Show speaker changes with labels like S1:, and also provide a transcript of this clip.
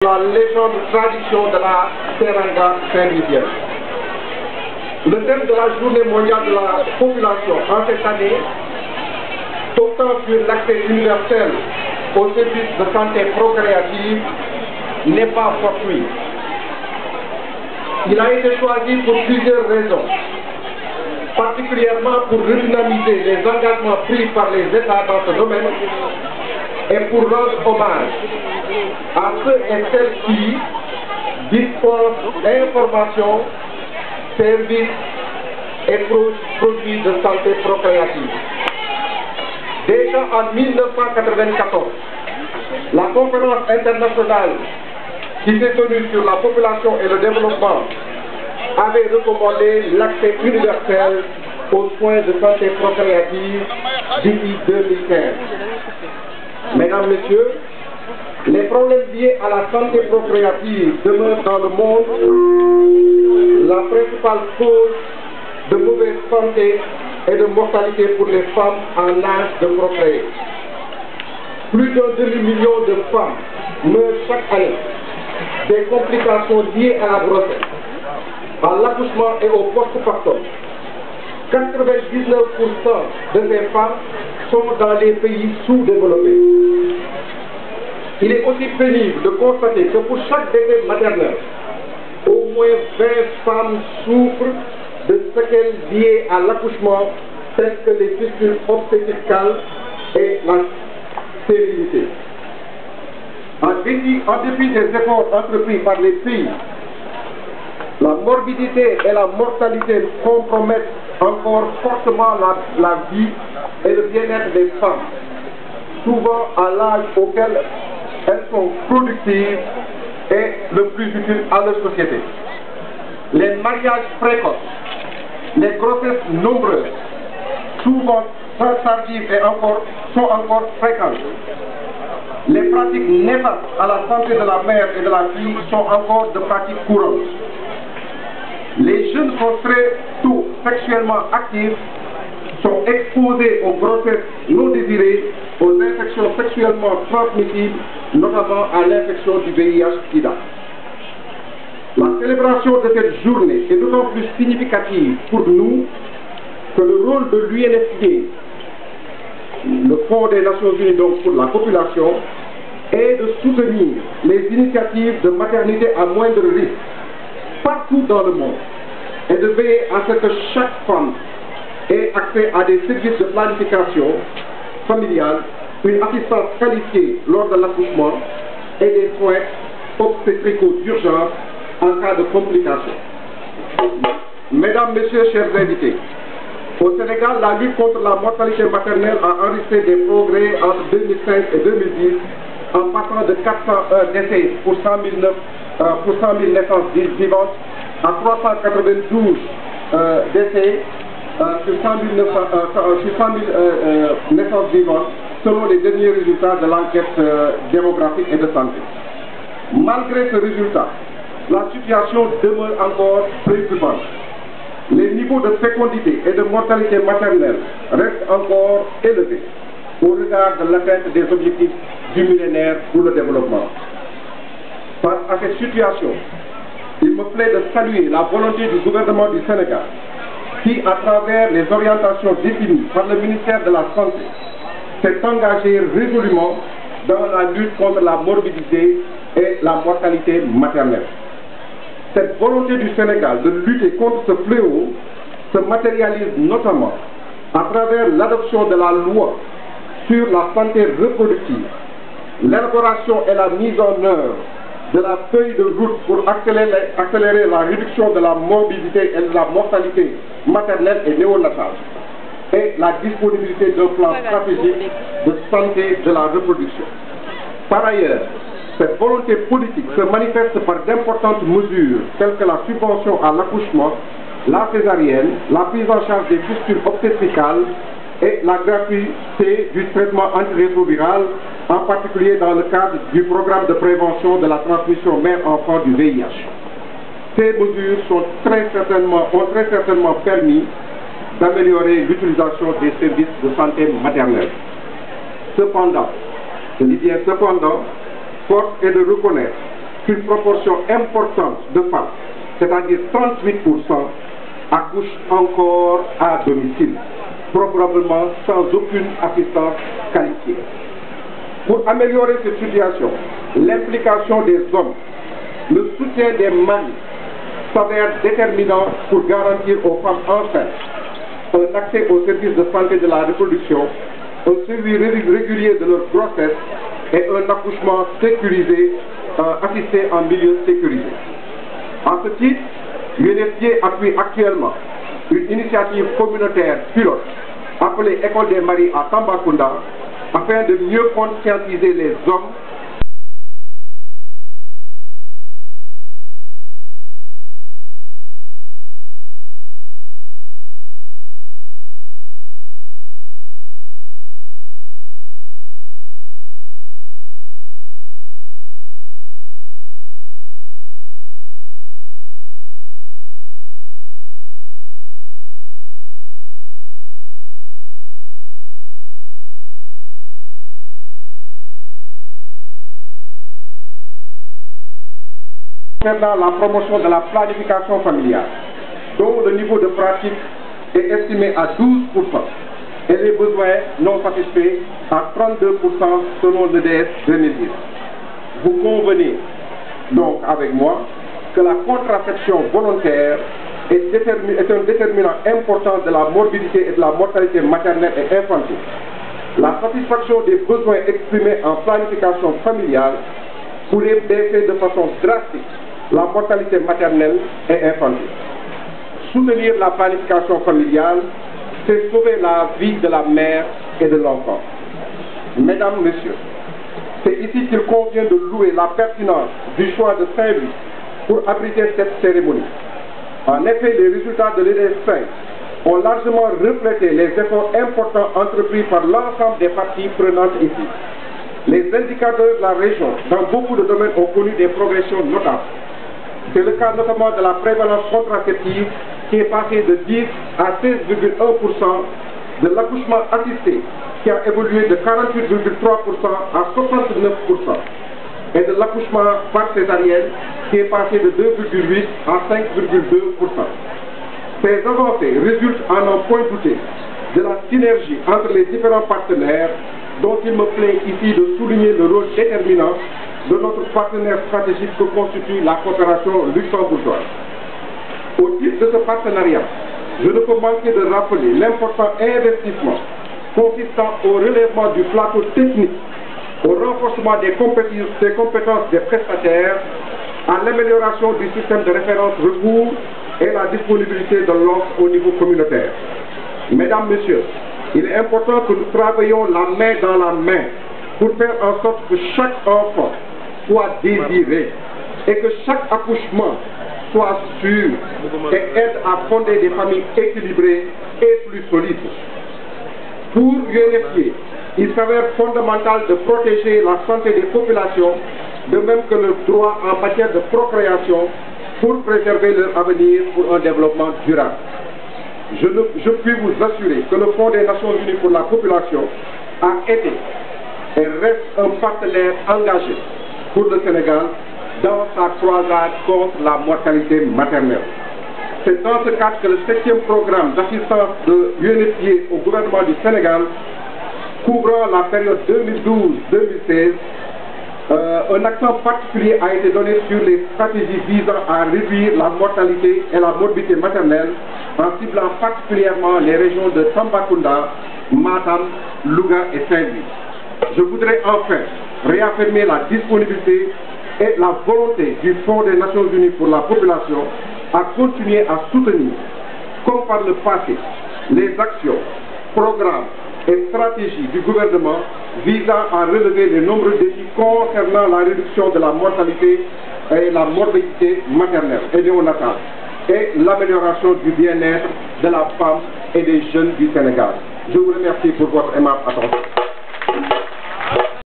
S1: La légende tradition de la Teranga saint-louisienne. Le thème de la journée mondiale de la population en cette année, portant sur l'accès universel aux services de santé procréative, n'est pas fortuit. Il a été choisi pour plusieurs raisons, particulièrement pour redynamiser les engagements pris par les États dans ce domaine et pour rendre hommage à ceux et celles qui dispensent informations, services et produits de santé procréative. Déjà en 1994, la conférence internationale qui s'est tenue sur la population et le développement avait recommandé l'accès universel aux soins de santé procréative d'ici 2015. Mesdames, Messieurs, les problèmes liés à la santé procréative demeurent dans le monde la principale cause de mauvaise santé et de mortalité pour les femmes en âge de procréer. Plus d'un demi-million de femmes meurent chaque année des complications liées à la grossesse, à l'accouchement et au postpartum. 99% de ces femmes sont dans les pays sous-développés. Il est aussi pénible de constater que pour chaque décès maternel, au moins 20 femmes souffrent de séquelles liées à l'accouchement, telles que les fistules obstétricales et la stérilité. En dépit des efforts entrepris par les pays, la morbidité et la mortalité compromettent encore fortement la vie et le bien-être des femmes, souvent à l'âge auquel elles sont productives et le plus utile à leur société. Les mariages précoces, les grossesses nombreuses, souvent tardives et sont encore fréquentes. Les pratiques néfastes à la santé de la mère et de la fille sont encore de pratiques courantes. Les jeunes sont très tôt sexuellement actifs, sont exposés aux grossesses non désirées, aux infections sexuellement transmissibles, notamment à l'infection du VIH-Sida. La célébration de cette journée est d'autant plus significative pour nous que le rôle de l'UNFPA, le Fonds des Nations Unies donc pour la population, est de soutenir les initiatives de maternité à moindre risque partout dans le monde et de veiller à ce que chaque femme ait accès à des services de planification familiale, une assistance qualifiée lors de l'accouchement et des soins obstétricaux d'urgence en cas de complications. Mesdames, Messieurs, chers invités, au Sénégal, la lutte contre la mortalité maternelle a enregistré des progrès entre 2005 et 2010 en passant de 401 décès pour 100 000 naissances vivantes à 392 décès sur 100 000 naissances vivantes selon les derniers résultats de l'enquête démographique et de santé. Malgré ce résultat, la situation demeure encore préoccupante. Les niveaux de fécondité et de mortalité maternelle restent encore élevés au regard de l'atteinte des objectifs du millénaire pour le développement. Face à cette situation, il me plaît de saluer la volonté du gouvernement du Sénégal qui, à travers les orientations définies par le ministère de la Santé, s'est engagé résolument dans la lutte contre la morbidité et la mortalité maternelle. Cette volonté du Sénégal de lutter contre ce fléau se matérialise notamment à travers l'adoption de la loi sur la santé reproductive, l'élaboration et la mise en œuvre de la feuille de route pour accélérer la réduction de la morbidité et de la mortalité maternelle et néonatale, et la disponibilité d'un plan stratégique de santé de la reproduction. Par ailleurs, cette volonté politique se manifeste par d'importantes mesures telles que la subvention à l'accouchement, la césarienne, la prise en charge des fistules obstétricales et la gratuité du traitement antirétroviral, en particulier dans le cadre du programme de prévention de la transmission mère-enfant du VIH. Ces mesures ont très certainement permis d'améliorer l'utilisation des services de santé maternelle. Cependant, je dis bien cependant, force est de reconnaître qu'une proportion importante de femmes, c'est-à-dire 38%, accouchent encore à domicile, probablement sans aucune assistance qualifiée. Pour améliorer cette situation, l'implication des hommes, le soutien des maris s'avère déterminant pour garantir aux femmes enceintes un accès aux services de santé de la reproduction, un suivi régulier de leur grossesse et un accouchement sécurisé, assisté en milieu sécurisé. À ce titre, l'UNFPA appuie actuellement une initiative communautaire pilote appelée École des maris à Tambacounda afin de mieux conscientiser les hommes concernant la promotion de la planification familiale, dont le niveau de pratique est estimé à 12% et les besoins non satisfaits à 32% selon l'EDS 2010. Vous convenez donc avec moi que la contraception volontaire est un déterminant important de la morbidité et de la mortalité maternelle et infantile. La satisfaction des besoins exprimés en planification familiale pourrait baisser de façon drastique la mortalité maternelle et infantile. Soutenir la planification familiale, c'est sauver la vie de la mère et de l'enfant. Mesdames, Messieurs, c'est ici qu'il convient de louer la pertinence du choix de Saint-Louis pour abriter cette cérémonie. En effet, les résultats de l'EDS 5 ont largement reflété les efforts importants entrepris par l'ensemble des parties prenantes ici. Les indicateurs de la région dans beaucoup de domaines ont connu des progressions notables. C'est le cas notamment de la prévalence contraceptive qui est passée de 10 à 16,1%, de l'accouchement assisté qui a évolué de 48,3% à 69%, et de l'accouchement par césarienne qui est passé de 2,8 à 5,2%. Ces avancées résultent en un point douté de la synergie entre les différents partenaires dont il me plaît ici de souligner le rôle déterminant de notre partenaire stratégique que constitue la coopération luxembourgeoise. Au titre de ce partenariat, je ne peux manquer de rappeler l'important investissement consistant au relèvement du plateau technique, au renforcement des compétences des prestataires, à l'amélioration du système de référence recours et la disponibilité de l'offre au niveau communautaire. Mesdames, Messieurs, il est important que nous travaillions la main dans la main pour faire en sorte que chaque enfant soit désiré et que chaque accouchement soit sûr et aide à fonder des familles équilibrées et plus solides. Pour l'UNFPA, il s'avère fondamental de protéger la santé des populations, de même que le droit en matière de procréation pour préserver leur avenir pour un développement durable. Je puis vous assurer que le Fonds des Nations Unies pour la population a été et reste un partenaire engagé pour le Sénégal dans sa croisade contre la mortalité maternelle. C'est dans ce cadre que le 7e programme d'assistance de l'UNFPA au gouvernement du Sénégal, couvrant la période 2012-2016, un accent particulier a été donné sur les stratégies visant à réduire la mortalité et la morbidité maternelle en ciblant particulièrement les régions de Tambacounda, Matam, Louga et Saint-Louis. Je voudrais enfin réaffirmer la disponibilité et la volonté du Fonds des Nations Unies pour la population à continuer à soutenir, comme par le passé, les actions, programmes et stratégies du gouvernement visant à relever les nombreux défis concernant la réduction de la mortalité et la morbidité maternelle et néonatale et l'amélioration du bien-être de la femme et des jeunes du Sénégal. Je vous remercie pour votre aimable attention.